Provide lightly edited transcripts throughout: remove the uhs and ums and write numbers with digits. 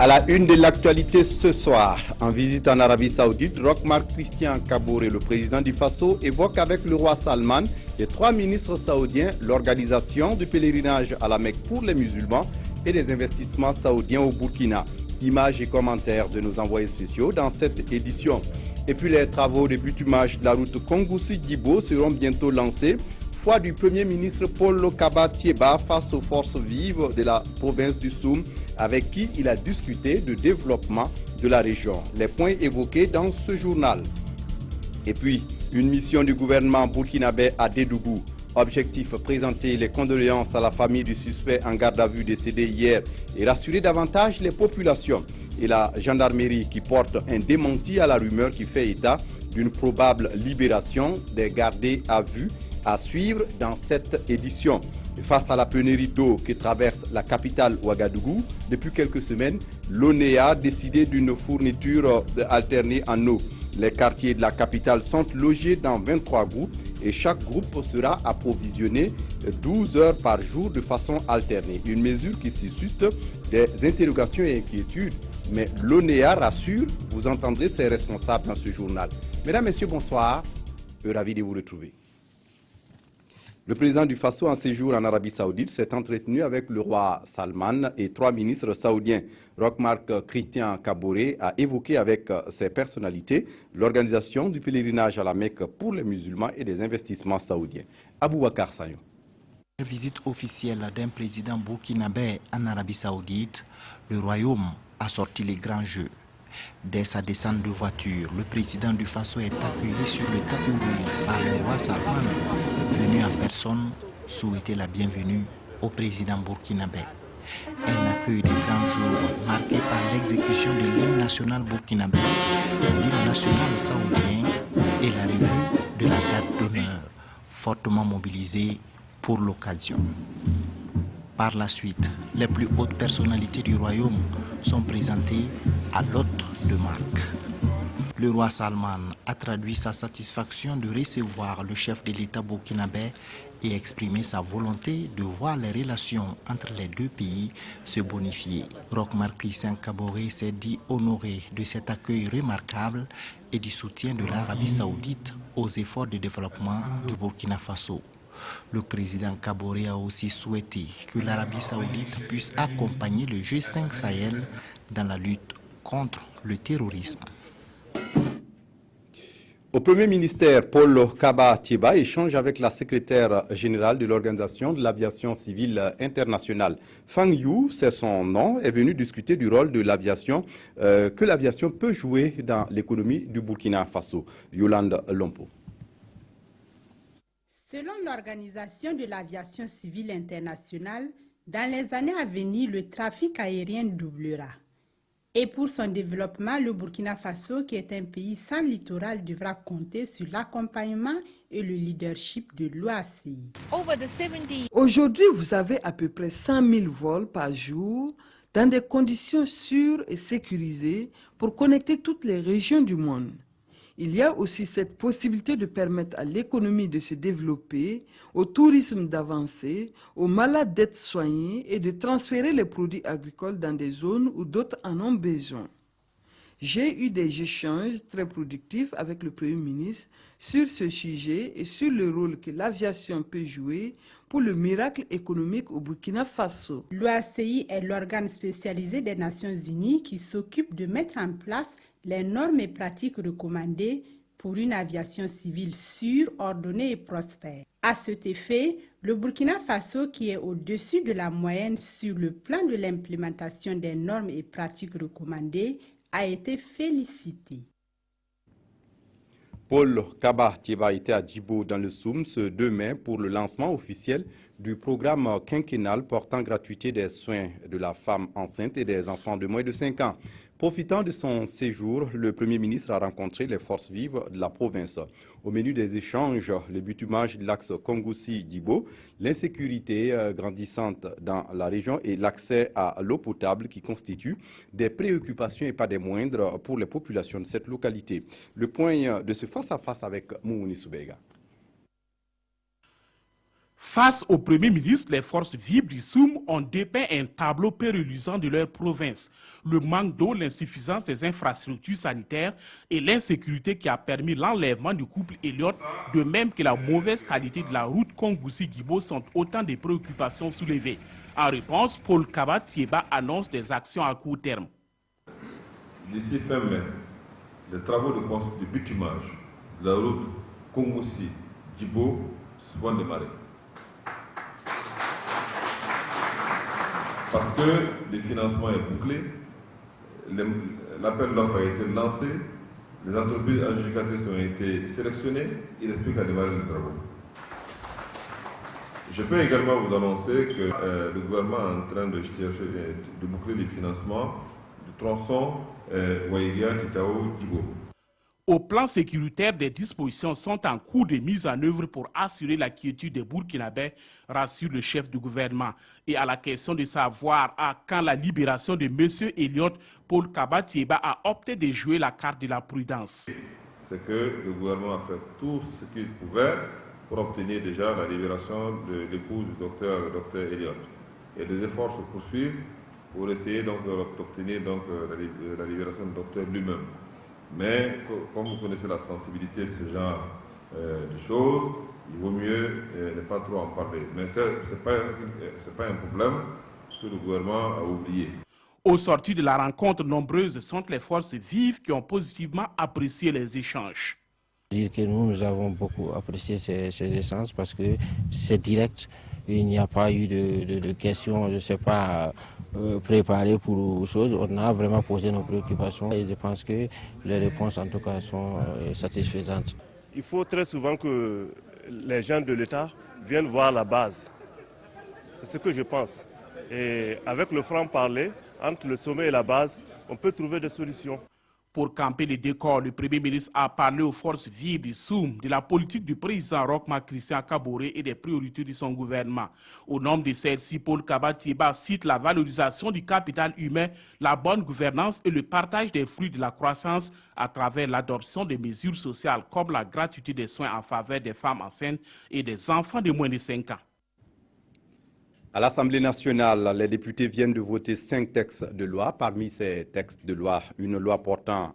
À la une de l'actualité ce soir, en visite en Arabie Saoudite, Roch-Marc Christian Kaboré, le président du Faso, évoque avec le roi Salman et 3 ministres saoudiens l'organisation du pèlerinage à la Mecque pour les musulmans et des investissements saoudiens au Burkina. Images et commentaires de nos envoyés spéciaux dans cette édition. Et puis les travaux de bitumage de la route Kongoussi-Djibo seront bientôt lancés. Foi du Premier ministre Paul Kaba Thieba face aux forces vives de la province du Soum, avec qui il a discuté de développement de la région. Les points évoqués dans ce journal. Et puis, une mission du gouvernement burkinabé à Dédougou. Objectif, présenter les condoléances à la famille du suspect en garde à vue décédé hier et rassurer davantage les populations. Et la gendarmerie qui porte un démenti à la rumeur qui fait état d'une probable libération des gardés à vue à suivre dans cette édition. Face à la pénurie d'eau qui traverse la capitale Ouagadougou, depuis quelques semaines, l'ONEA a décidé d'une fourniture alternée en eau. Les quartiers de la capitale sont logés dans 23 groupes et chaque groupe sera approvisionné 12 heures par jour de façon alternée. Une mesure qui suscite des interrogations et inquiétudes. Mais l'ONEA rassure, vous entendrez ses responsables dans ce journal. Mesdames, Messieurs, bonsoir. Ravi de vous retrouver. Le président du Faso en séjour en Arabie Saoudite s'est entretenu avec le roi Salman et 3 ministres saoudiens. Roch-Marc Christian Kaboré a évoqué avec ses personnalités l'organisation du pèlerinage à la Mecque pour les musulmans et des investissements saoudiens. Aboubakar Sayon. Visite officielle d'un président burkinabé en Arabie Saoudite, le royaume a sorti les grands jeux. Dès sa descente de voiture, le président du Faso est accueilli sur le tapis rouge par le roi Salman, venu en personne souhaiter la bienvenue au président burkinabé. Un accueil des grands jours marqué par l'exécution de l'hymne national burkinabé, l'hymne national saoudien et la revue de la garde d'honneur, fortement mobilisée pour l'occasion. Par la suite, les plus hautes personnalités du royaume sont présentées à l'hôte de marque. Le roi Salman a traduit sa satisfaction de recevoir le chef de l'État burkinabé et exprimé sa volonté de voir les relations entre les deux pays se bonifier. Roch-Marc Christian Kaboré s'est dit honoré de cet accueil remarquable et du soutien de l'Arabie Saoudite aux efforts de développement du Burkina Faso. Le président Kaboré a aussi souhaité que l'Arabie Saoudite puisse accompagner le G5 Sahel dans la lutte contre le terrorisme. Au Premier ministère, Paul Kaba Thieba échange avec la secrétaire générale de l'Organisation de l'aviation civile internationale. Fang Yu, c'est son nom, est venu discuter du rôle de l'aviation que l'aviation peut jouer dans l'économie du Burkina Faso. Yolande Lompo. Selon l'Organisation de l'aviation civile internationale, dans les années à venir, le trafic aérien doublera. Et pour son développement, le Burkina Faso, qui est un pays sans littoral, devra compter sur l'accompagnement et le leadership de l'OACI. Aujourd'hui, vous avez à peu près 100 000 vols par jour dans des conditions sûres et sécurisées pour connecter toutes les régions du monde. Il y a aussi cette possibilité de permettre à l'économie de se développer, au tourisme d'avancer, aux malades d'être soignés et de transférer les produits agricoles dans des zones où d'autres en ont besoin. J'ai eu des échanges très productifs avec le Premier ministre sur ce sujet et sur le rôle que l'aviation peut jouer pour le miracle économique au Burkina Faso. L'OACI est l'organe spécialisé des Nations Unies qui s'occupe de mettre en place les normes et pratiques recommandées pour une aviation civile sûre, ordonnée et prospère. À cet effet, le Burkina Faso, qui est au-dessus de la moyenne sur le plan de l'implémentation des normes et pratiques recommandées, a été félicité. Paul Kaba Thieba était à Djibo dans le Soum ce 2 mai pour le lancement officiel du programme quinquennal portant gratuité des soins de la femme enceinte et des enfants de moins de 5 ans. Profitant de son séjour, le Premier ministre a rencontré les forces vives de la province. Au menu des échanges, le bitumage de l'axe Kongoussi-Djibo, l'insécurité grandissante dans la région et l'accès à l'eau potable qui constituent des préoccupations et pas des moindres pour les populations de cette localité. Le point de ce face-à-face avec Moumouni Soubega. Face au Premier ministre, les forces vives du SOUM ont dépeint un tableau peu reluisant de leur province. Le manque d'eau, l'insuffisance des infrastructures sanitaires et l'insécurité qui a permis l'enlèvement du couple Elliott, de même que la mauvaise qualité de la route Kongoussi-Guibo sont autant de préoccupations soulevées. En réponse, Paul Kaba-Thieba annonce des actions à court terme. D'ici fin mai, les travaux de bitumage de la route Kongoussi-Guibo vont démarrer. Parce que le financement est bouclé, l'appel d'offres a été lancé, les entreprises adjudicatrices ont été sélectionnées, il reste plus qu'à démarrer les travaux. Je peux également vous annoncer que le gouvernement est en train de chercher de boucler les financements du tronçon Waiga-Titao-Guibo. Au plan sécuritaire, des dispositions sont en cours de mise en œuvre pour assurer la quiétude des Burkinabés, rassure le chef du gouvernement. Et à la question de savoir à quand la libération de M. Elliott, Paul Kaba-Thieba a opté de jouer la carte de la prudence. C'est que le gouvernement a fait tout ce qu'il pouvait pour obtenir déjà la libération de l'épouse du docteur Elliott. Et les efforts se poursuivent pour essayer d'obtenir la libération du docteur lui-même. Mais comme vous connaissez la sensibilité de ce genre de choses, il vaut mieux ne pas trop en parler. Mais ce n'est pas un problème que le gouvernement a oublié. Au sortir de la rencontre, nombreuses sont les forces vives qui ont positivement apprécié les échanges. Dire que nous avons beaucoup apprécié ces échanges parce que c'est direct. Il n'y a pas eu de questions, je ne sais pas, préparées pour choses. On a vraiment posé nos préoccupations et je pense que les réponses, en tout cas, sont satisfaisantes. Il faut très souvent que les gens de l'État viennent voir la base. C'est ce que je pense. Et avec le franc-parler, entre le sommet et la base, on peut trouver des solutions. Pour camper le décor, le Premier ministre a parlé aux forces vives du SOUM, de la politique du président Roch Marc Christian Kaboré et des priorités de son gouvernement. Au nom de celle-ci, Paul Kaba-Thieba cite la valorisation du capital humain, la bonne gouvernance et le partage des fruits de la croissance à travers l'adoption de mesures sociales comme la gratuité des soins en faveur des femmes enceintes et des enfants de moins de 5 ans. À l'Assemblée nationale, les députés viennent de voter 5 textes de loi. Parmi ces textes de loi, une loi portant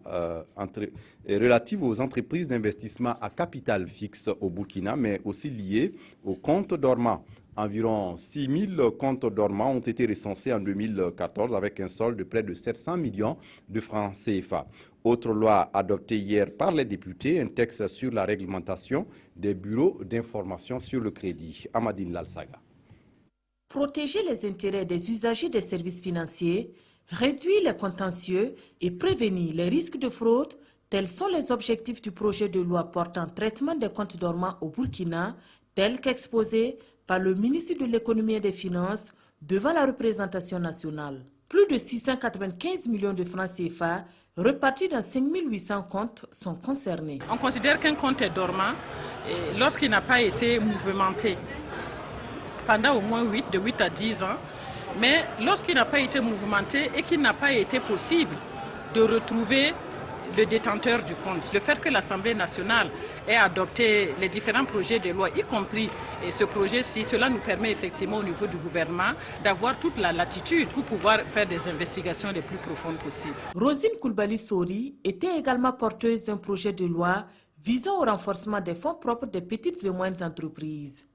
relative aux entreprises d'investissement à capital fixe au Burkina, mais aussi liée aux comptes dormants. Environ 6 000 comptes dormants ont été recensés en 2014 avec un solde de près de 700 millions de francs CFA. Autre loi adoptée hier par les députés, un texte sur la réglementation des bureaux d'information sur le crédit. Amadine Lalsaga. Protéger les intérêts des usagers des services financiers, réduire les contentieux et prévenir les risques de fraude, tels sont les objectifs du projet de loi portant traitement des comptes dormants au Burkina, tel qu'exposé par le ministre de l'Économie et des Finances devant la représentation nationale. Plus de 695 millions de francs CFA repartis dans 5 800 comptes sont concernés. On considère qu'un compte est dormant lorsqu'il n'a pas été mouvementé pendant au moins de 8 à 10 ans, mais lorsqu'il n'a pas été mouvementé et qu'il n'a pas été possible de retrouver le détenteur du compte. Le fait que l'Assemblée nationale ait adopté les différents projets de loi, y compris ce projet-ci, cela nous permet effectivement au niveau du gouvernement d'avoir toute la latitude pour pouvoir faire des investigations les plus profondes possibles. Rosine Koulibaly-Sori était également porteuse d'un projet de loi visant au renforcement des fonds propres des petites et moyennes entreprises.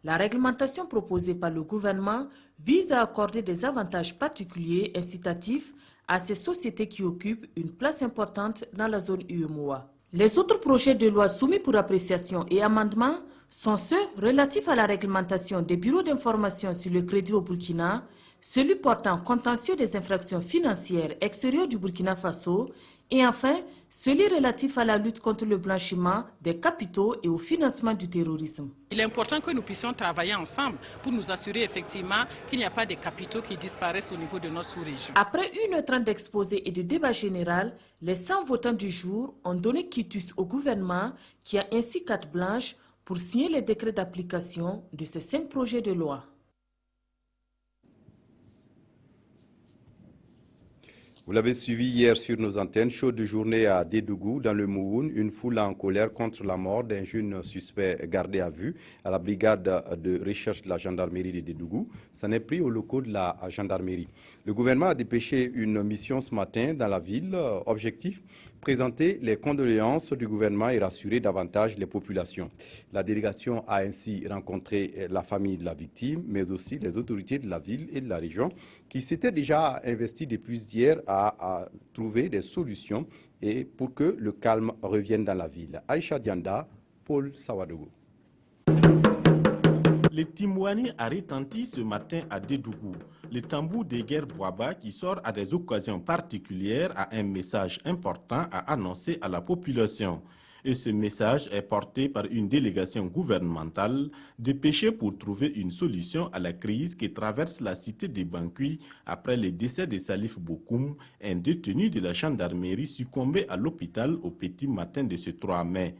La réglementation proposée par le gouvernement vise à accorder des avantages particuliers incitatifs à ces sociétés qui occupent une place importante dans la zone UEMOA. Les autres projets de loi soumis pour appréciation et amendement sont ceux relatifs à la réglementation des bureaux d'information sur le crédit au Burkina, celui portant contentieux des infractions financières extérieures du Burkina Faso et enfin celui relatif à la lutte contre le blanchiment des capitaux et au financement du terrorisme. Il est important que nous puissions travailler ensemble pour nous assurer effectivement qu'il n'y a pas de capitaux qui disparaissent au niveau de notre sous-région. Après 1h30 d'exposé et de débat général, les 100 votants du jour ont donné quitus au gouvernement qui a ainsi carte blanche pour signer les décrets d'application de ces 5 projets de loi. Vous l'avez suivi hier sur nos antennes, chaude journée à Dédougou, dans le Mouhoun, une foule en colère contre la mort d'un jeune suspect gardé à vue à la brigade de recherche de la gendarmerie de Dédougou. Ça n'est pris aux locaux de la gendarmerie. Le gouvernement a dépêché une mission ce matin dans la ville. Objectif, présenter les condoléances du gouvernement et rassurer davantage les populations. La délégation a ainsi rencontré la famille de la victime, mais aussi les autorités de la ville et de la région qui s'étaient déjà investis depuis hier à trouver des solutions et pour que le calme revienne dans la ville. Aïcha Dianda, Paul Sawadogo. Les Timouani a retenti ce matin à Dédougou. Le tambour des guerres Boaba qui sort à des occasions particulières a un message important à annoncer à la population. Et ce message est porté par une délégation gouvernementale dépêchée pour trouver une solution à la crise qui traverse la cité de Bankui après le décès de Salif Bokoum, un détenu de la gendarmerie succombé à l'hôpital au petit matin de ce 3 mai.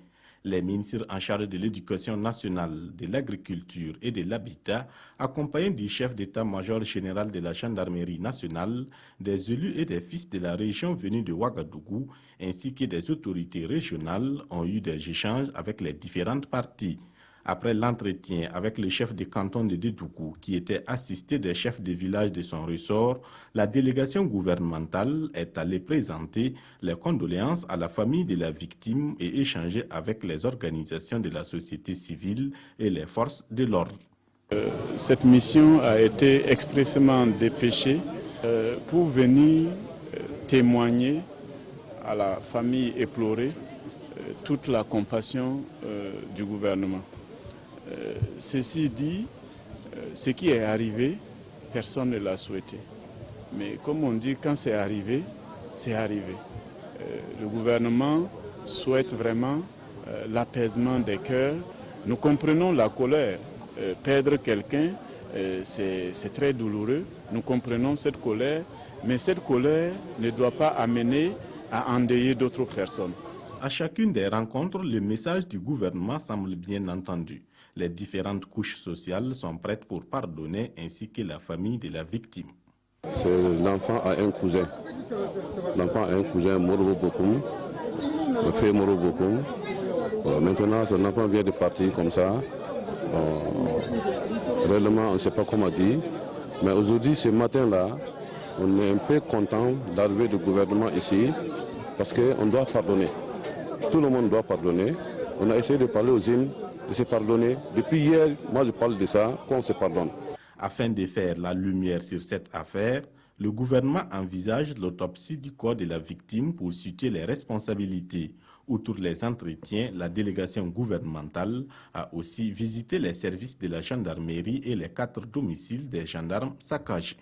Les ministres en charge de l'éducation nationale, de l'agriculture et de l'habitat, accompagnés du chef d'état-major général de la gendarmerie nationale, des élus et des fils de la région venus de Ouagadougou, ainsi que des autorités régionales, ont eu des échanges avec les différentes parties. Après l'entretien avec le chef de canton de Dédougou, qui était assisté des chefs de village de son ressort, la délégation gouvernementale est allée présenter les condoléances à la famille de la victime et échanger avec les organisations de la société civile et les forces de l'ordre. Cette mission a été expressément dépêchée pour venir témoigner à la famille éplorée toute la compassion du gouvernement. Ceci dit, ce qui est arrivé, personne ne l'a souhaité. Mais comme on dit, quand c'est arrivé, c'est arrivé. Le gouvernement souhaite vraiment l'apaisement des cœurs. Nous comprenons la colère. Perdre quelqu'un, c'est très douloureux. Nous comprenons cette colère, mais cette colère ne doit pas amener à endeuiller d'autres personnes. À chacune des rencontres, le message du gouvernement semble bien entendu. Les différentes couches sociales sont prêtes pour pardonner, ainsi que la famille de la victime. L'enfant a un cousin. L'enfant a un cousin, Moro Bokoum, le fait Moro Bokoum. Maintenant, son enfant vient de partir comme ça. Réellement, on ne sait pas comment dire. Mais aujourd'hui, ce matin-là, on est un peu content d'arriver du gouvernement ici, parce qu'on doit pardonner. Tout le monde doit pardonner. On a essayé de parler aux hymnes, de se pardonner. Depuis hier, moi je parle de ça, qu'on se pardonne. Afin de faire la lumière sur cette affaire, le gouvernement envisage l'autopsie du corps de la victime pour situer les responsabilités. Outre les entretiens, la délégation gouvernementale a aussi visité les services de la gendarmerie et les 4 domiciles des gendarmes saccagés.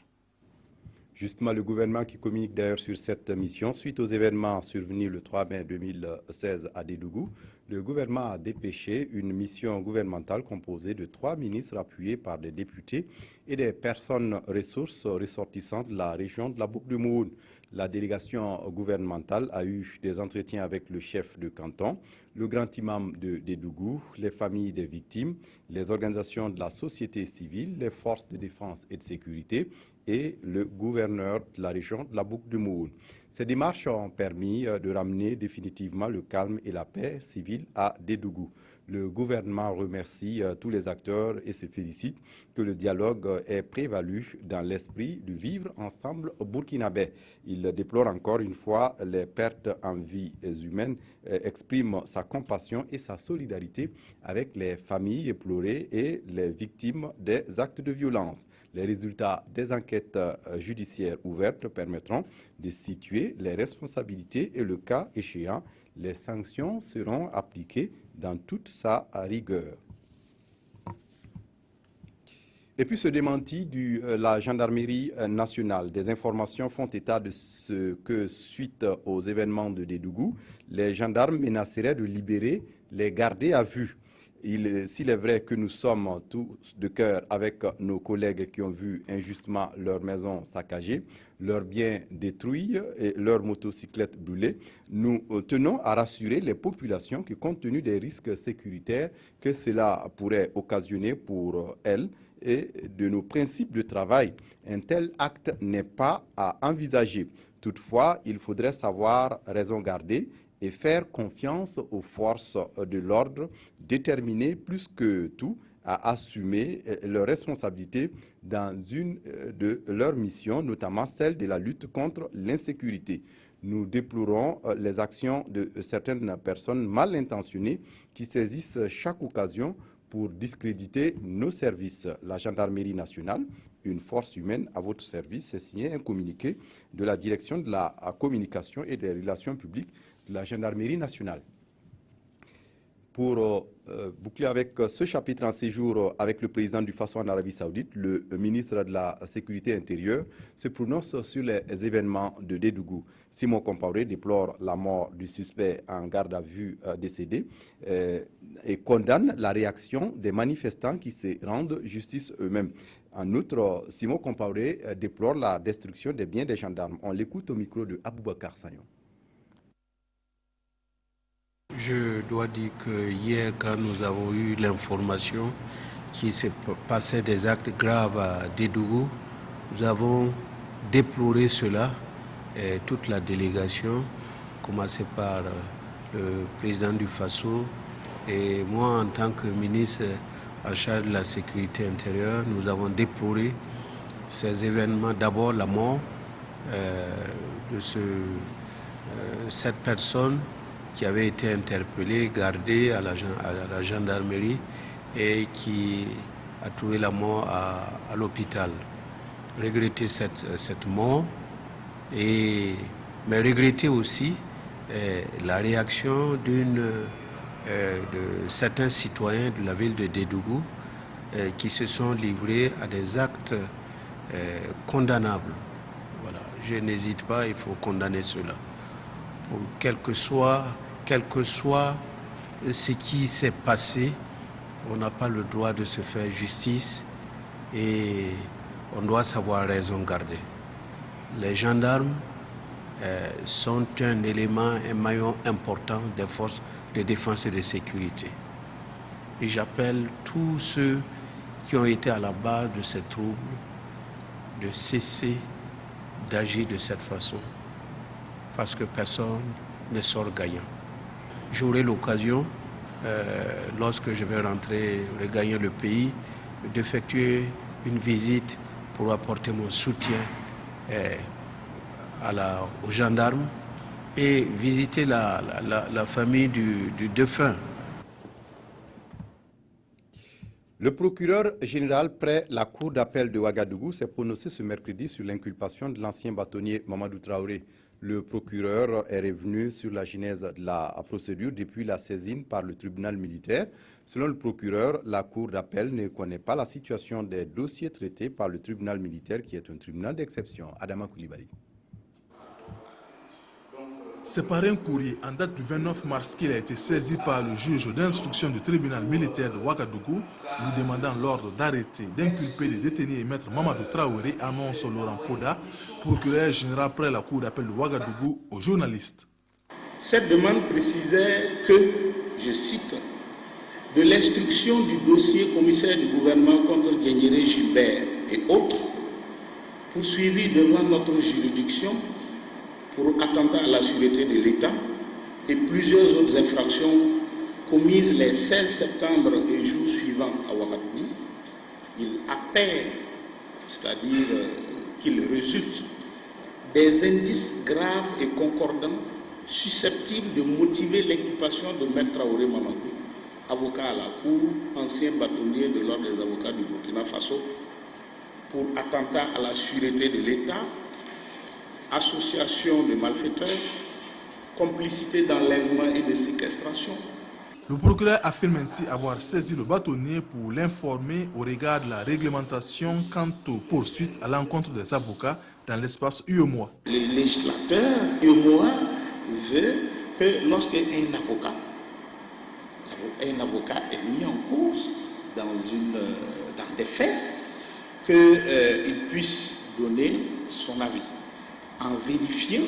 Justement, le gouvernement qui communique d'ailleurs sur cette mission, suite aux événements survenus le 3 mai 2016 à Dédougou, le gouvernement a dépêché une mission gouvernementale composée de 3 ministres appuyés par des députés et des personnes ressources ressortissantes de la région de la Boucle du Mouhoun. La délégation gouvernementale a eu des entretiens avec le chef de canton, le grand imam de Dédougou, les familles des victimes, les organisations de la société civile, les forces de défense et de sécurité et le gouverneur de la région de la Boucle du Mouhoun. Ces démarches ont permis de ramener définitivement le calme et la paix civile à Dédougou. Le gouvernement remercie tous les acteurs et se félicite que le dialogue ait prévalu dans l'esprit du vivre ensemble burkinabé. Il déplore encore une fois les pertes en vies humaines, exprime sa compassion et sa solidarité avec les familles éplorées et les victimes des actes de violence. Les résultats des enquêtes judiciaires ouvertes permettront de situer les responsabilités et le cas échéant, les sanctions seront appliquées dans toute sa rigueur. Et puis ce démenti de la gendarmerie nationale, des informations font état de ce que, suite aux événements de Dédougou, les gendarmes menaceraient de libérer les gardés à vue. S'il est vrai que nous sommes tous de cœur avec nos collègues qui ont vu injustement leur maison saccagée, leurs biens détruits et leurs motocyclettes brûlées, nous tenons à rassurer les populations que, compte tenu des risques sécuritaires que cela pourrait occasionner pour elles et de nos principes de travail, un tel acte n'est pas à envisager. Toutefois, il faudrait savoir raison garder et faire confiance aux forces de l'ordre, déterminées plus que tout à assumer leurs responsabilités dans une de leurs missions, notamment celle de la lutte contre l'insécurité. Nous déplorons les actions de certaines personnes mal intentionnées qui saisissent chaque occasion pour discréditer nos services. La gendarmerie nationale, une force humaine à votre service, c'est signé un communiqué de la direction de la communication et des relations publiques de la gendarmerie nationale. Pour boucler avec ce chapitre en séjour avec le président du Faso en Arabie Saoudite, le ministre de la Sécurité intérieure se prononce sur les événements de Dédougou. Simon Compaoré déplore la mort du suspect en garde à vue décédé et condamne la réaction des manifestants qui se rendent justice eux-mêmes. En outre, Simon Compaoré déplore la destruction des biens des gendarmes. On l'écoute au micro de Aboubakar Sagnon. Je dois dire que hier, quand nous avons eu l'information qu'il se passait des actes graves à Dédougou, nous avons déploré cela, et toute la délégation, commencé par le président du Faso et moi en tant que ministre en charge de la sécurité intérieure, nous avons déploré ces événements. D'abord la mort de cette personne qui avait été interpellé, gardé à la gendarmerie et qui a trouvé la mort à l'hôpital. Regretter cette mort, mais regretter aussi la réaction de certains citoyens de la ville de Dédougou qui se sont livrés à des actes condamnables. Voilà. Je n'hésite pas, il faut condamner cela. Quel que soit ce qui s'est passé, on n'a pas le droit de se faire justice et on doit savoir raison garder. Les gendarmes sont un élément, un maillon important des forces de défense et de sécurité. Et j'appelle tous ceux qui ont été à la base de ces troubles de cesser d'agir de cette façon, parce que personne ne sort gagnant. J'aurai l'occasion, lorsque je vais regagner le pays, d'effectuer une visite pour apporter mon soutien aux gendarmes et visiter la famille du défunt. Le procureur général près la cour d'appel de Ouagadougou s'est prononcé ce mercredi sur l'inculpation de l'ancien bâtonnier Mamadou Traoré. Le procureur est revenu sur la genèse de la procédure depuis la saisine par le tribunal militaire. Selon le procureur, la cour d'appel ne connaît pas la situation des dossiers traités par le tribunal militaire qui est un tribunal d'exception. Adama Koulibaly. C'est par un courrier en date du 29 mars qu'il a été saisi par le juge d'instruction du tribunal militaire de Ouagadougou, lui demandant l'ordre d'arrêter, d'inculper, de détenir et mettre Mamadou Traoré, annonce Laurent Poda, procureur général près la cour d'appel de Ouagadougou, aux journalistes. Cette demande précisait que, je cite, de l'instruction du dossier commissaire du gouvernement contre Diengéré Gilbert et autres, poursuivis devant notre juridiction, pour attentat à la sûreté de l'État et plusieurs autres infractions commises les 16 septembre et jours suivants à Ouagadougou, il appelle, c'est-à-dire qu'il résulte des indices graves et concordants susceptibles de motiver l'inculpation de Maître Traoré Mamadou, avocat à la Cour, ancien bâtonnier de l'ordre des avocats du Burkina Faso, pour attentat à la sûreté de l'État, association de malfaiteurs, complicité d'enlèvement et de séquestration. Le procureur affirme ainsi avoir saisi le bâtonnier pour l'informer au regard de la réglementation quant aux poursuites à l'encontre des avocats dans l'espace UEMOA. Le législateur UEMOA veut que lorsqu'un avocat est mis en cause dans des faits, qu'il puisse donner son avis, en vérifiant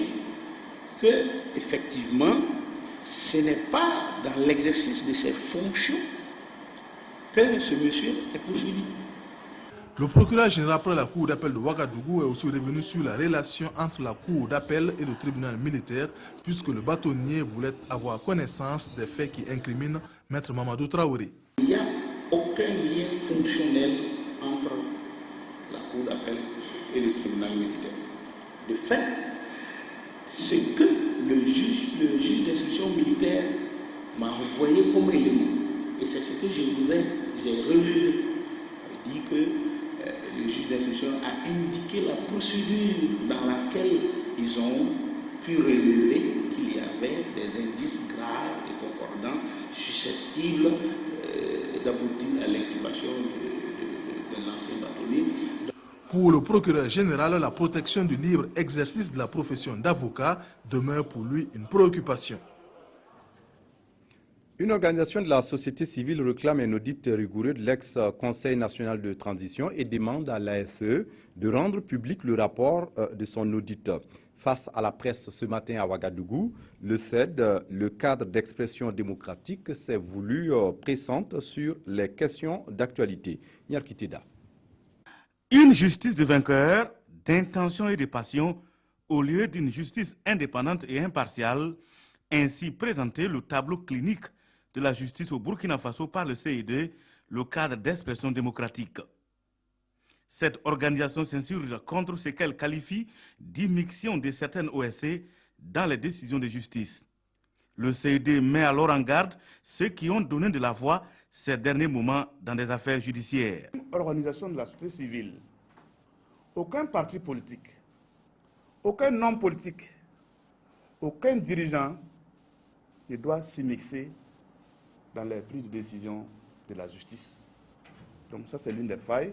que, effectivement, ce n'est pas dans l'exercice de ses fonctions que ce monsieur est poursuivi. Le procureur général près la Cour d'appel de Ouagadougou est aussi revenu sur la relation entre la Cour d'appel et le tribunal militaire, puisque le bâtonnier voulait avoir connaissance des faits qui incriminent Maître Mamadou Traoré. Il n'y a aucun lien fonctionnel entre la Cour d'appel et le tribunal militaire. De fait, ce que le juge d'instruction militaire m'a envoyé comme élément, et c'est ce que j'ai relevé. Ça veut dire que le juge d'instruction a indiqué la procédure dans laquelle ils ont pu relever qu'il y avait des indices graves et concordants susceptibles d'aboutir à l'inculpation de l'ancien bâtonnier. Pour le procureur général, la protection du libre exercice de la profession d'avocat demeure pour lui une préoccupation. Une organisation de la société civile réclame un audit rigoureux de l'ex-Conseil national de transition et demande à l'ASE de rendre public le rapport de son audit. Face à la presse ce matin à Ouagadougou, le CED, le cadre d'expression démocratique, s'est voulu pressante sur les questions d'actualité. Nyarkiteda. Une justice de vainqueurs, d'intention et de passion, au lieu d'une justice indépendante et impartiale, ainsi présenté le tableau clinique de la justice au Burkina Faso par le CED, le cadre d'expression démocratique. Cette organisation s'insurge contre ce qu'elle qualifie d'immixtion de certaines OSC dans les décisions de justice. Le CED met alors en garde ceux qui ont donné de la voix ces derniers moments dans des affaires judiciaires. Organisation de la société civile, aucun parti politique, aucun homme politique, aucun dirigeant ne doit s'immixer dans les prises de décision de la justice. Donc ça, c'est l'une des failles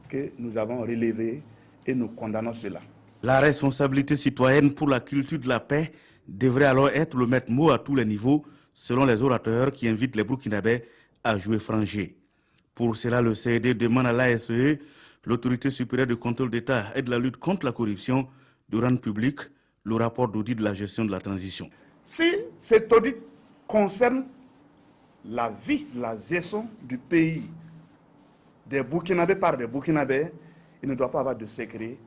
que nous avons relevées et nous condamnons cela. La responsabilité citoyenne pour la culture de la paix devrait alors être le maître mot à tous les niveaux, selon les orateurs qui invitent les Burkinabés à jouer franc jeu. Pour cela, le CED demande à l'ASE, l'autorité supérieure de contrôle d'État et de la lutte contre la corruption, de rendre public le rapport d'audit de la gestion de la transition. Si cet audit concerne la vie, la gestion du pays des Burkinabés par des Burkinabés, il ne doit pas avoir de secret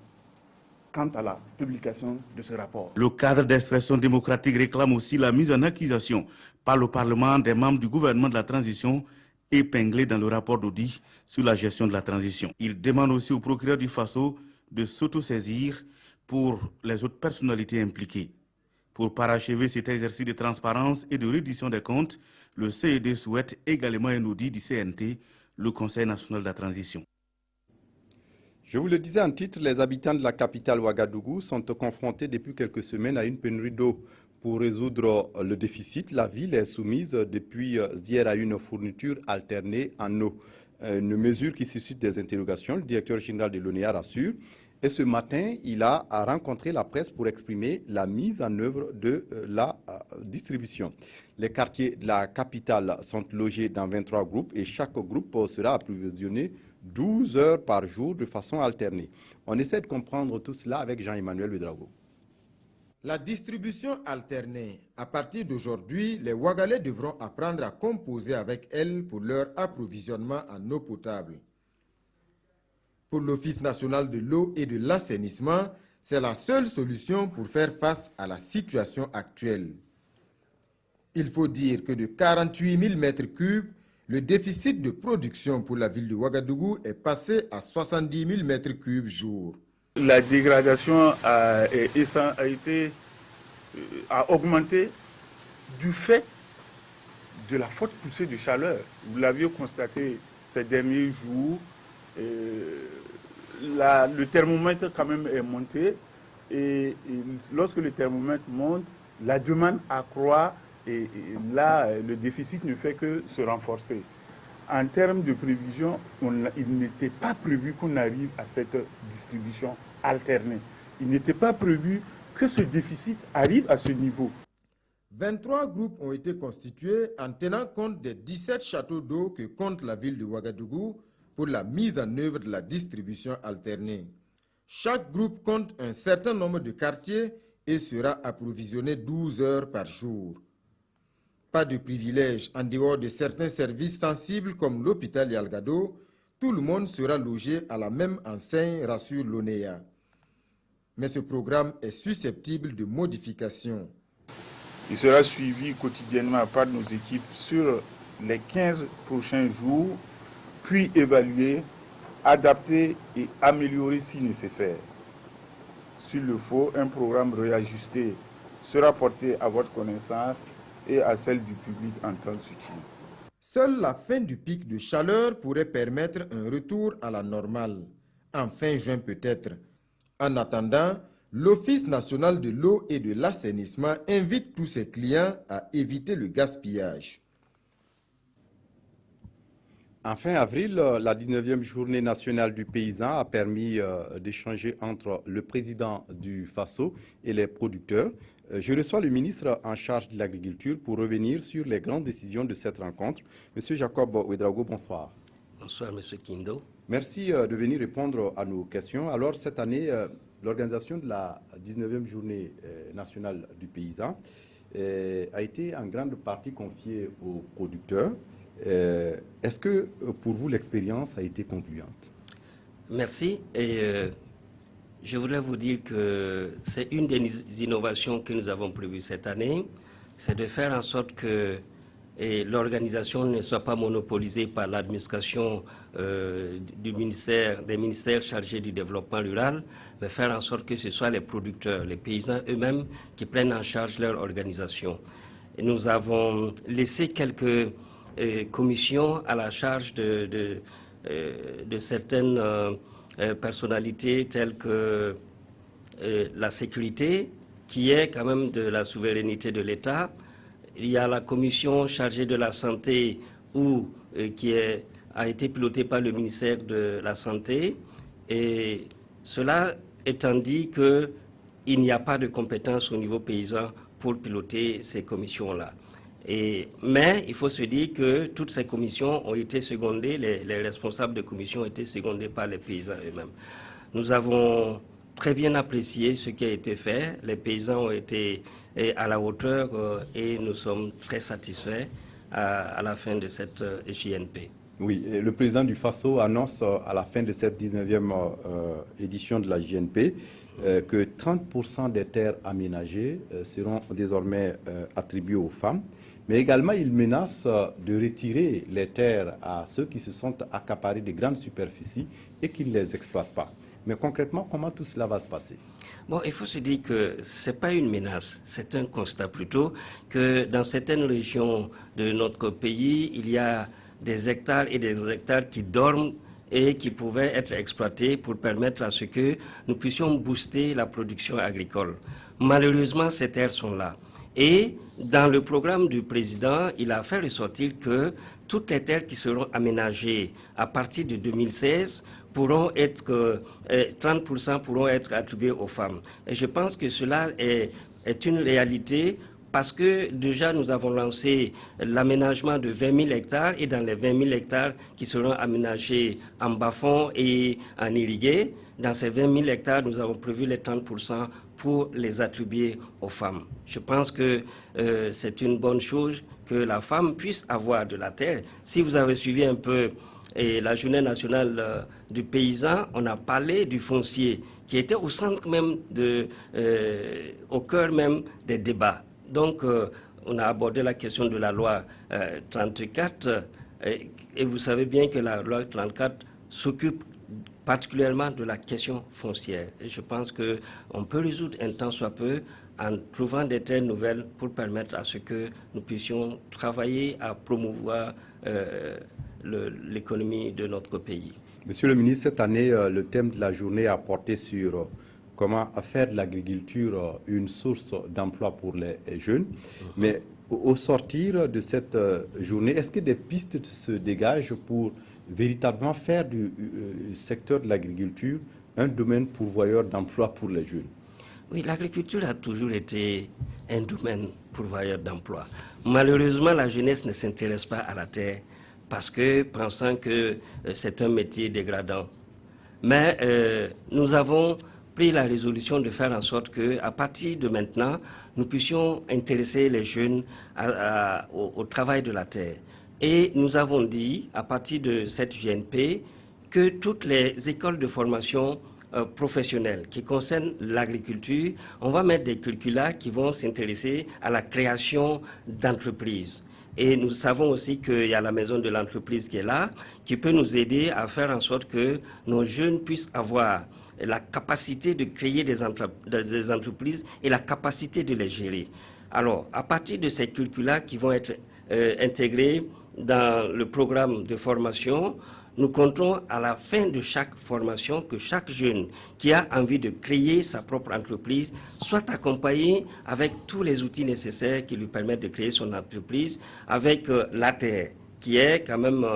quant à la publication de ce rapport. Le cadre d'expression démocratique réclame aussi la mise en accusation par le Parlement des membres du gouvernement de la transition épinglés dans le rapport d'audit sur la gestion de la transition. Il demande aussi au procureur du Faso de s'autosaisir pour les autres personnalités impliquées. Pour parachever cet exercice de transparence et de reddition des comptes, le CED souhaite également un audit du CNT, le Conseil national de la transition. Je vous le disais en titre, les habitants de la capitale Ouagadougou sont confrontés depuis quelques semaines à une pénurie d'eau. Pour résoudre le déficit, la ville est soumise depuis hier à une fourniture alternée en eau. Une mesure qui suscite des interrogations, le directeur général de l'ONEA rassure. Et ce matin, il a rencontré la presse pour exprimer la mise en œuvre de la distribution. Les quartiers de la capitale sont logés dans 23 groupes et chaque groupe sera approvisionné 12 heures par jour de façon alternée. On essaie de comprendre tout cela avec Jean-Emmanuel Ouedraogo. La distribution alternée. À partir d'aujourd'hui, les Ouagalais devront apprendre à composer avec elle pour leur approvisionnement en eau potable. Pour l'Office national de l'eau et de l'assainissement, c'est la seule solution pour faire face à la situation actuelle. Il faut dire que de 48 000 mètres cubes, le déficit de production pour la ville de Ouagadougou est passé à 70 000 mètres cubes jour. La dégradation a augmenté du fait de la forte poussée de chaleur. Vous l'aviez constaté ces derniers jours. Le thermomètre quand même est monté et lorsque le thermomètre monte, la demande accroît et là le déficit ne fait que se renforcer. En termes de prévision, il n'était pas prévu qu'on arrive à cette distribution alternée. Il n'était pas prévu que ce déficit arrive à ce niveau. 23 groupes ont été constitués en tenant compte des 17 châteaux d'eau que compte la ville de Ouagadougou pour la mise en œuvre de la distribution alternée. Chaque groupe compte un certain nombre de quartiers et sera approvisionné 12 heures par jour. Pas de privilège en dehors de certains services sensibles comme l'hôpital Yalgado, Tout le monde sera logé à la même enseigne, rassure l'ONEA. Mais ce programme est susceptible de modifications. Il sera suivi quotidiennement par nos équipes sur les 15 prochains jours, puis évalué, adapté et amélioré si nécessaire. S'il le faut, un programme réajusté sera porté à votre connaissance et à celle du public en temps utile. Seule la fin du pic de chaleur pourrait permettre un retour à la normale, en fin juin peut-être. En attendant, l'Office national de l'eau et de l'assainissement invite tous ses clients à éviter le gaspillage. En fin avril, la 19e journée nationale du paysan a permis d'échanger entre le président du FASO et les producteurs. Je reçois le ministre en charge de l'agriculture pour revenir sur les grandes décisions de cette rencontre. Monsieur Jacob Ouedraogo, bonsoir. Bonsoir, Monsieur Kindo. Merci de venir répondre à nos questions. Alors, cette année, l'organisation de la 19e journée nationale du paysan a été en grande partie confiée aux producteurs. Est-ce que pour vous l'expérience a été concluante? Merci. Et je voudrais vous dire que c'est une des innovations que nous avons prévues cette année, c'est de faire en sorte que l'organisation ne soit pas monopolisée par l'administration des ministères chargés du développement rural, mais faire en sorte que ce soit les producteurs, les paysans eux-mêmes qui prennent en charge leur organisation. Et nous avons laissé quelques commissions à la charge de certaines personnalités telles que la sécurité, qui est quand même de la souveraineté de l'État. Il y a la commission chargée de la santé qui a été pilotée par le ministère de la Santé. Et cela étant dit qu'il n'y a pas de compétences au niveau paysan pour piloter ces commissions-là. Mais il faut se dire que toutes ces commissions ont été secondées, les responsables de commissions ont été secondés par les paysans eux-mêmes. Nous avons très bien apprécié ce qui a été fait. Les paysans ont été à la hauteur et nous sommes très satisfaits à la fin de cette JNP. Oui, et le président du FASO annonce à la fin de cette 19e édition de la JNP que 30% des terres aménagées seront désormais attribuées aux femmes. Mais également, il menace de retirer les terres à ceux qui se sont accaparés de grandes superficies et qui ne les exploitent pas. Mais concrètement, comment tout cela va se passer? Bon, il faut se dire que ce n'est pas une menace, c'est un constat plutôt que dans certaines régions de notre pays, il y a des hectares et des hectares qui dorment et qui pouvaient être exploités pour permettre à ce que nous puissions booster la production agricole. Malheureusement, ces terres sont là. Et dans le programme du président, il a fait ressortir que toutes les terres qui seront aménagées à partir de 2016 pourront être 30% pourront être attribuées aux femmes. Et je pense que cela est une réalité parce que déjà nous avons lancé l'aménagement de 20 000 hectares et dans les 20 000 hectares qui seront aménagés en bas-fond et en irrigué, dans ces 20 000 hectares, nous avons prévu les 30% pour les attribuer aux femmes. Je pense que c'est une bonne chose que la femme puisse avoir de la terre. Si vous avez suivi un peu la journée nationale du paysan, on a parlé du foncier qui était au centre même, au cœur même des débats. Donc, on a abordé la question de la loi 34 et vous savez bien que la loi 34 s'occupe particulièrement de la question foncière. Et je pense qu'on peut résoudre un temps soit peu en trouvant des terres nouvelles pour permettre à ce que nous puissions travailler à promouvoir l'économie de notre pays. Monsieur le ministre, cette année, le thème de la journée a porté sur comment faire de l'agriculture une source d'emploi pour les jeunes. Mais au sortir de cette journée, est-ce que des pistes se dégagent pour véritablement faire du secteur de l'agriculture un domaine pourvoyeur d'emploi pour les jeunes? Oui, l'agriculture a toujours été un domaine pourvoyeur d'emploi. Malheureusement, la jeunesse ne s'intéresse pas à la terre parce que pensant que c'est un métier dégradant. Mais nous avons pris la résolution de faire en sorte qu'à partir de maintenant, nous puissions intéresser les jeunes au travail de la terre. Et nous avons dit, à partir de cette GNP, que toutes les écoles de formation professionnelles qui concernent l'agriculture, on va mettre des curricula qui vont s'intéresser à la création d'entreprises. Et nous savons aussi qu'il y a la maison de l'entreprise qui est là, qui peut nous aider à faire en sorte que nos jeunes puissent avoir la capacité de créer des entreprises et la capacité de les gérer. Alors, à partir de ces curricula qui vont être intégrés dans le programme de formation, nous comptons à la fin de chaque formation que chaque jeune qui a envie de créer sa propre entreprise soit accompagné avec tous les outils nécessaires qui lui permettent de créer son entreprise, avec l'ATR, qui est quand même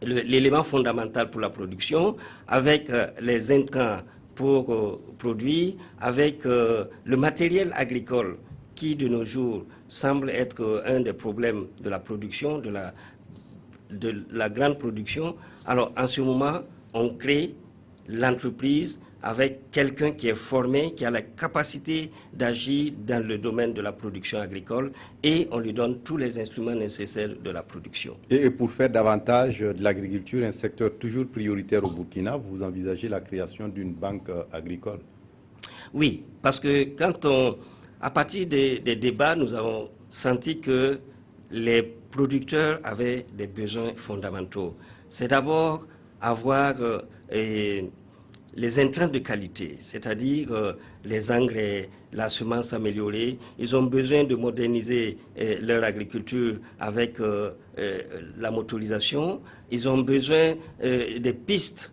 l'élément fondamental pour la production, avec les intrants pour produire, avec le matériel agricole qui de nos jours semble être un des problèmes de la production, de la grande production. Alors en ce moment, on crée l'entreprise avec quelqu'un qui est formé, qui a la capacité d'agir dans le domaine de la production agricole, et on lui donne tous les instruments nécessaires de la production. Et pour faire davantage de l'agriculture un secteur toujours prioritaire au Burkina, vous envisagez la création d'une banque agricole? Oui, parce que à partir des débats, nous avons senti que les producteurs avaient des besoins fondamentaux. C'est d'abord avoir les intrants de qualité, c'est-à-dire les engrais, la semence améliorée. Ils ont besoin de moderniser leur agriculture avec la motorisation. Ils ont besoin des pistes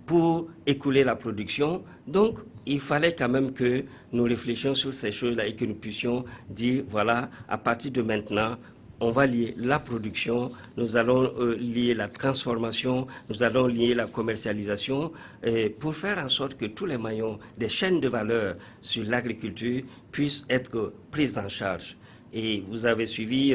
pour écouler la production. Donc, il fallait quand même que nous réfléchissions sur ces choses-là et que nous puissions dire, voilà, à partir de maintenant, on va lier la production, nous allons lier la transformation, nous allons lier la commercialisation pour faire en sorte que tous les maillons des chaînes de valeur sur l'agriculture puissent être pris en charge. Et vous avez suivi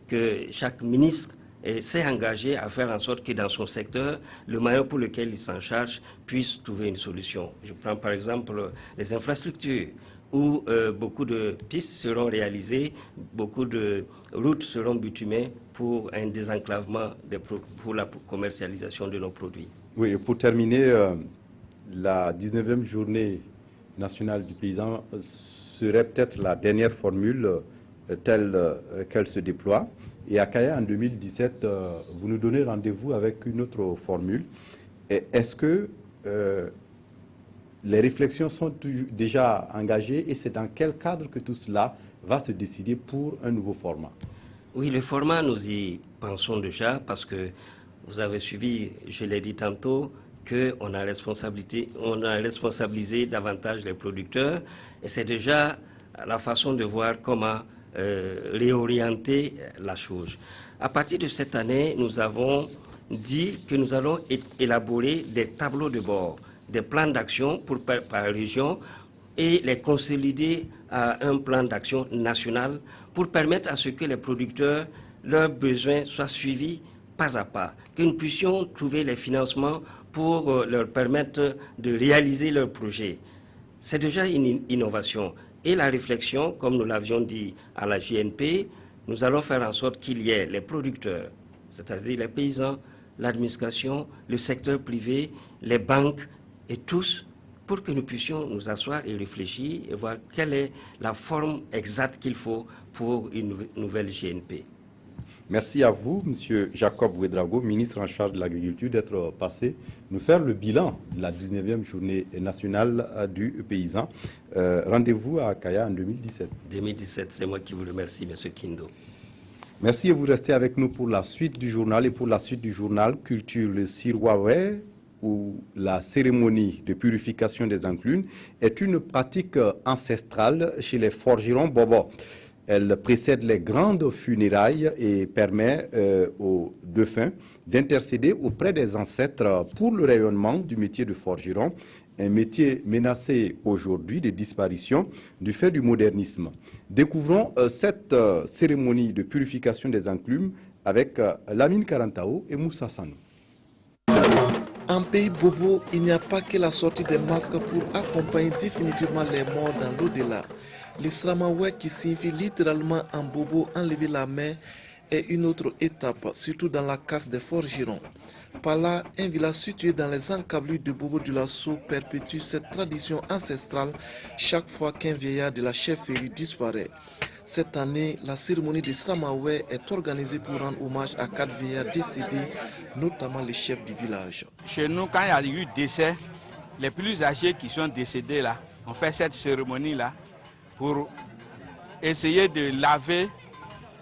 que chaque ministre s'est engagé à faire en sorte que dans son secteur, le maillon pour lequel il s'en charge puisse trouver une solution. Je prends par exemple les infrastructures, où beaucoup de pistes seront réalisées, beaucoup de routes seront bitumées pour un désenclavement pour la commercialisation de nos produits. Oui, et pour terminer, la 19e journée nationale du paysan serait peut-être la dernière formule telle qu'elle se déploie. Et à Kaya, en 2017, vous nous donnez rendez-vous avec une autre formule. Est-ce que les réflexions sont déjà engagées et c'est dans quel cadre que tout cela va se décider pour un nouveau format? Oui, le format, nous y pensons déjà parce que vous avez suivi, je l'ai dit tantôt, qu'on a responsabilisé davantage les producteurs et c'est déjà la façon de voir comment réorienter la chose. À partir de cette année, nous avons dit que nous allons élaborer des tableaux de bord, des plans d'action par région et les consolider à un plan d'action national pour permettre à ce que les producteurs, leurs besoins soient suivis pas à pas, que nous puissions trouver les financements pour leur permettre de réaliser leurs projets. C'est déjà une innovation. Et la réflexion, comme nous l'avions dit à la JNP, nous allons faire en sorte qu'il y ait les producteurs, c'est-à-dire les paysans, l'administration, le secteur privé, les banques et tous, pour que nous puissions nous asseoir et réfléchir et voir quelle est la forme exacte qu'il faut pour une nouvelle GNP. Merci à vous, M. Jacob Ouedraogo, ministre en charge de l'agriculture, d'être passé nous faire le bilan de la 19e journée nationale du paysan. Rendez-vous à Kaya en 2017. 2017, c'est moi qui vous remercie, M. Kindo. Merci et vous restez avec nous pour la suite du journal. Et pour la suite du journal, Culture le Sirwawe, où la cérémonie de purification des enclumes est une pratique ancestrale chez les forgerons Bobo. Elle précède les grandes funérailles et permet aux défunts d'intercéder auprès des ancêtres pour le rayonnement du métier de forgeron, un métier menacé aujourd'hui de disparition du fait du modernisme. Découvrons cette cérémonie de purification des enclumes avec Lamine Karantao et Moussa Sanou. En pays Bobo, il n'y a pas que la sortie des masques pour accompagner définitivement les morts dans l'au-delà. L'Isramawe, qui signifie littéralement en Bobo enlever la main, est une autre étape, surtout dans la casse des forgerons. Pala, un village situé dans les encablures de Bobo Dioulasso, perpétue cette tradition ancestrale chaque fois qu'un vieillard de la chefferie disparaît. Cette année, la cérémonie de Sramaoué est organisée pour rendre hommage à 4 vieillards décédés, notamment les chefs du village. Chez nous, quand il y a eu décès, les plus âgés qui sont décédés là, on fait cette cérémonie-là pour essayer de laver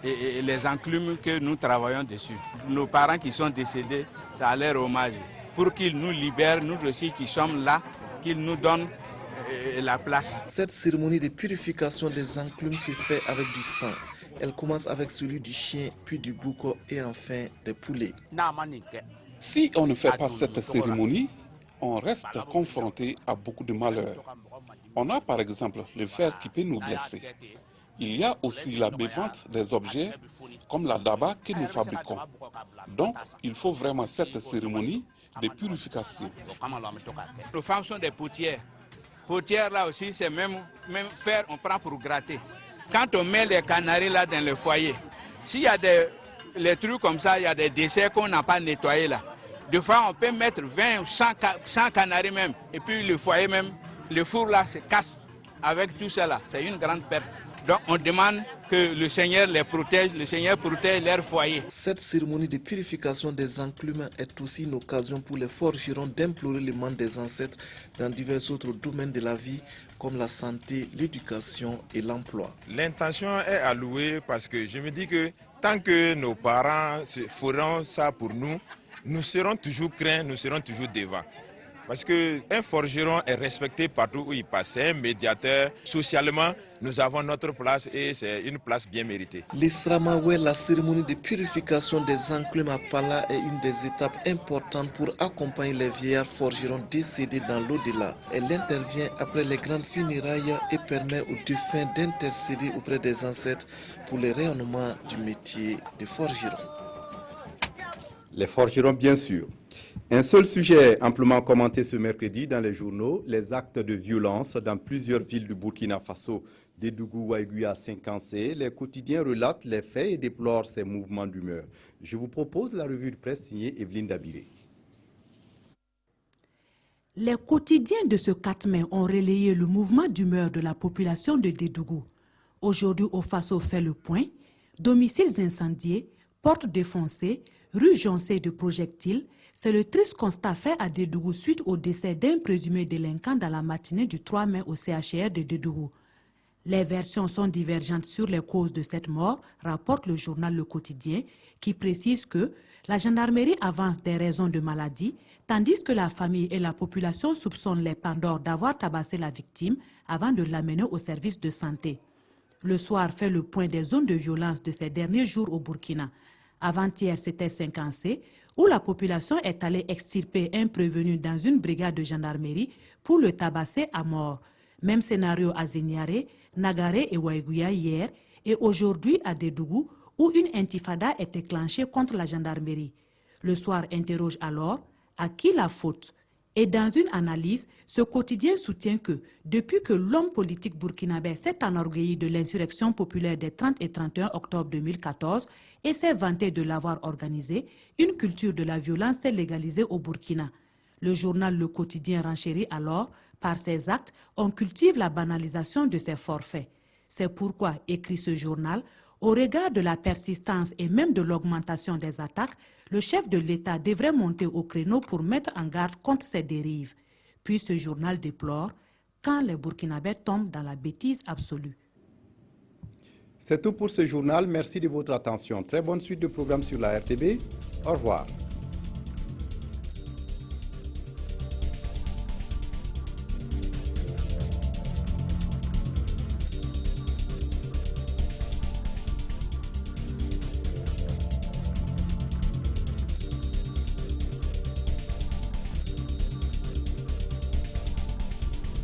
les enclumes que nous travaillons dessus. Nos parents qui sont décédés, ça a leur hommage. Pour qu'ils nous libèrent, nous aussi qui sommes là, qu'ils nous donnent la place. Cette cérémonie de purification des enclumes se fait avec du sang. Elle commence avec celui du chien, puis du bouc et enfin des poulets. Si on ne fait pas cette cérémonie, on reste confronté à beaucoup de malheurs. On a par exemple le fer qui peut nous blesser. Il y a aussi la bévente des objets comme la daba que nous fabriquons. Donc, il faut vraiment cette cérémonie de purification. Nos femmes sont des potières. Potières là aussi, c'est même fer, on prend pour gratter. Quand on met les canaris là dans le foyer, s'il y a les trucs comme ça, il y a des déchets qu'on n'a pas nettoyés là. Des fois, on peut mettre 20 ou 100 canaris même. Et puis le foyer même, le four là se casse avec tout ça là. C'est une grande perte. Donc on demande que le Seigneur les protège, le Seigneur protège leur foyer. Cette cérémonie de purification des enclumes est aussi une occasion pour les forgerons d'implorer les mains des ancêtres dans divers autres domaines de la vie comme la santé, l'éducation et l'emploi. L'intention est allouée parce que je me dis que tant que nos parents feront ça pour nous, nous serons toujours craints, nous serons toujours devant. Parce qu'un forgeron est respecté partout où il passe. C'est un médiateur. Socialement, nous avons notre place et c'est une place bien méritée. L'Isramaoué, la cérémonie de purification des enclumes à Pala, est une des étapes importantes pour accompagner les vieillards forgerons décédés dans l'au-delà. Elle intervient après les grandes funérailles et permet aux défunts d'intercéder auprès des ancêtres pour le rayonnement du métier de forgeron. Les forgerons, bien sûr. Un seul sujet amplement commenté ce mercredi dans les journaux, les actes de violence dans plusieurs villes du Burkina Faso. Dédougou, Ouaïgouya, Saint-Cancé, les quotidiens relatent les faits et déplorent ces mouvements d'humeur. Je vous propose la revue de presse signée Evelyne Dabiré. Les quotidiens de ce 4 mai ont relayé le mouvement d'humeur de la population de Dédougou. Aujourd'hui, au Faso fait le point. Domiciles incendiés, portes défoncées, rues joncées de projectiles. C'est le triste constat fait à Dédougou suite au décès d'un présumé délinquant dans la matinée du 3 mai au CHR de Dédougou. Les versions sont divergentes sur les causes de cette mort, rapporte le journal Le Quotidien, qui précise que la gendarmerie avance des raisons de maladie, tandis que la famille et la population soupçonnent les pandores d'avoir tabassé la victime avant de l'amener au service de santé. Le soir fait le point des zones de violence de ces derniers jours au Burkina. Avant-hier, c'était Saint-Cancé, où la population est allée extirper un prévenu dans une brigade de gendarmerie pour le tabasser à mort. Même scénario à Ziniaré, Nagaré et Ouaïgouya hier et aujourd'hui à Dédougou, où une intifada est déclenchée contre la gendarmerie. Le soir interroge alors à qui la faute. Et dans une analyse, ce quotidien soutient que depuis que l'homme politique burkinabé s'est enorgueilli de l'insurrection populaire des 30 et 31 octobre 2014 et s'est vanté de l'avoir organisée, une culture de la violence s'est légalisée au Burkina. Le journal Le Quotidien renchérit alors, par ces actes, on cultive la banalisation de ces forfaits. C'est pourquoi, écrit ce journal, au regard de la persistance et même de l'augmentation des attaques, le chef de l'État devrait monter au créneau pour mettre en garde contre ces dérives. Puis ce journal déplore quand les Burkinabés tombent dans la bêtise absolue. C'est tout pour ce journal. Merci de votre attention. Très bonne suite de programmes sur la RTB. Au revoir.